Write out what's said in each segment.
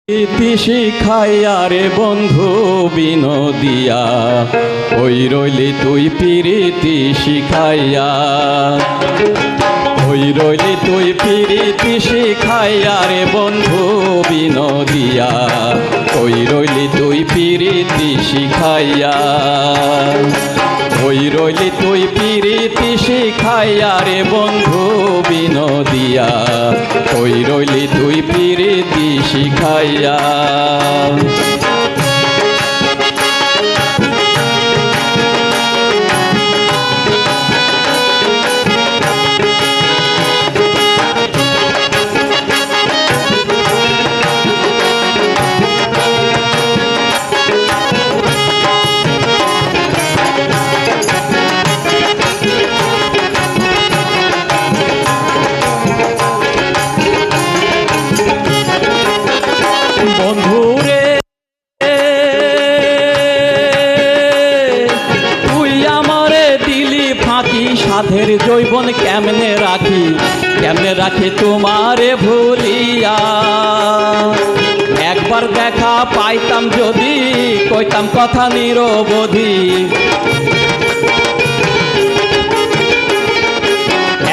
ইতি শিখাইয়া রে বন্ধু বিনোদিয়া, ওই রইলি তুই পিরিতি শিখাইয়া। ওই রইলি তুই পিরিতি শিখাইয়া রে বন্ধু বিনোদিয়া, ওই রইলি তুই পিরিতি শিখাইয়া। ওই রইলি তুই পিরিতি শিখাইয়া রে বন্ধু বিনোদিয়া, ওই রইলি তুই পিরিতি শিখাইয়া। বন্ধুরে তুই আমারে দিলি ফাঁকি, সাধের যৌবন কেমনে রাখি, কেমনে রাখি তোমারে ভুলিয়া। একবার দেখা পাইতাম যদি, কইতাম কথা নিরবধি।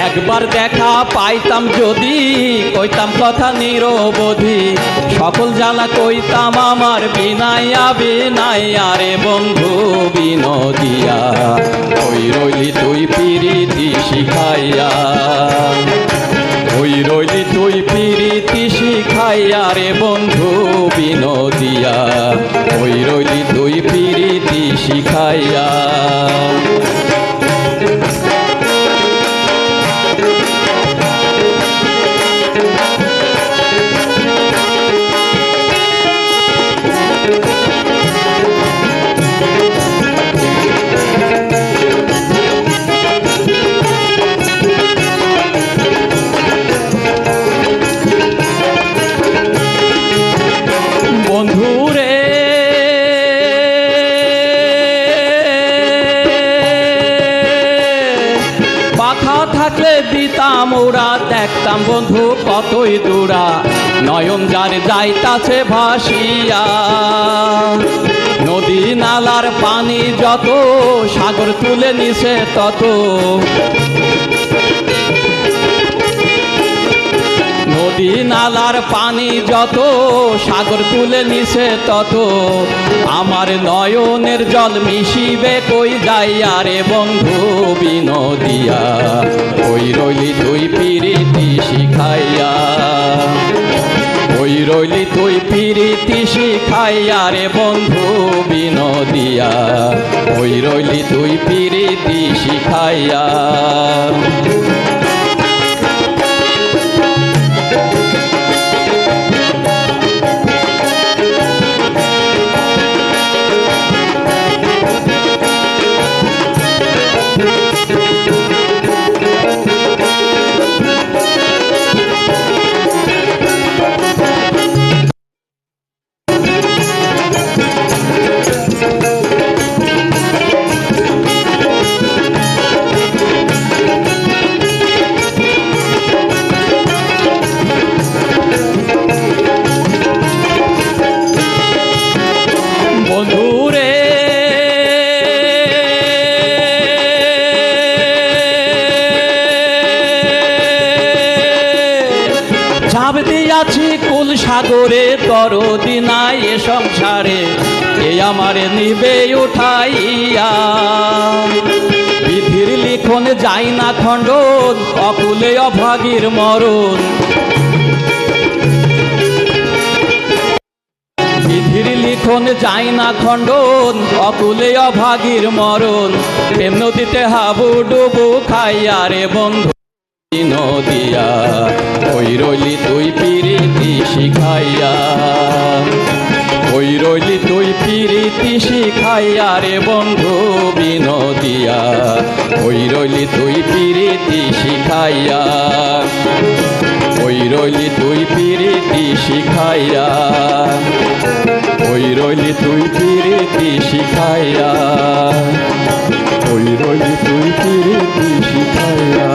একবার দেখা পাইতাম যদি, কইতাম কথা নিরবধি। সকল জ্বালা কইতাম আমার বিনাইয়া বিনাইয়া রে বন্ধু বিনোদিয়া, ওই রইলি তুই পিরিতি শিখাইয়া। ওই রইলি তুই পিরিতি শিখাইয়া রে বন্ধু বিনোদিয়া, ওই রইলি তুই পিরিতি শিখাইয়া। বন্ধুরে পাখা থাকলে দিতাম ওরা, দেখতাম বন্ধু কতই দূরা, নয়ন যার যাইতাছে ভাসিয়া। নদী নালার পানি যত, সাগর তুলে নিছে তত। নদী নালার পানি যত, সাগর তুলে নিছে তত। আমার নয়নের জল মিশিবে কই যাইয়া রে বন্ধু বিনোদিয়া, ওই রইলি তুই পিরিতি শিখাইয়া। ওই রইলি তুই পিরিতি শিখাইয়া রে বন্ধু বিনোদিয়া, ওই রইলি তুই পিরিতি শিখাইয়া। বন্ধুরে ঝাঁপ দিয়াছি কুল সাগরে, দরদি নাই এ সংসারে, এ আমারে নিবে উঠাইয়া। বিধির লিখন যাই না খণ্ডন, অকুলে অভাগীর মরণ। বিধির লিখন যাই না খণ্ডন, অকুলে অভাগীর মরণ। প্রেম নদীতে হাবু ডুবু খাইয়া রে বন্ধু বিনোদিয়া, ওই রইলি তুই পিরিতি শিখাইয়া। ওই রইলি তুই পিরিতি শিখাইয়া রে বন্ধু বিনোদিয়া, ওই রইলি তুই পিরিতি শিখাইয়া। ওই রইলি তুই পিরিতি শিখাইয়া। ওই রইলি তুই পিরিতি শিখাইয়া। ওই রইলি তুই পিরিতি শিখাইয়া।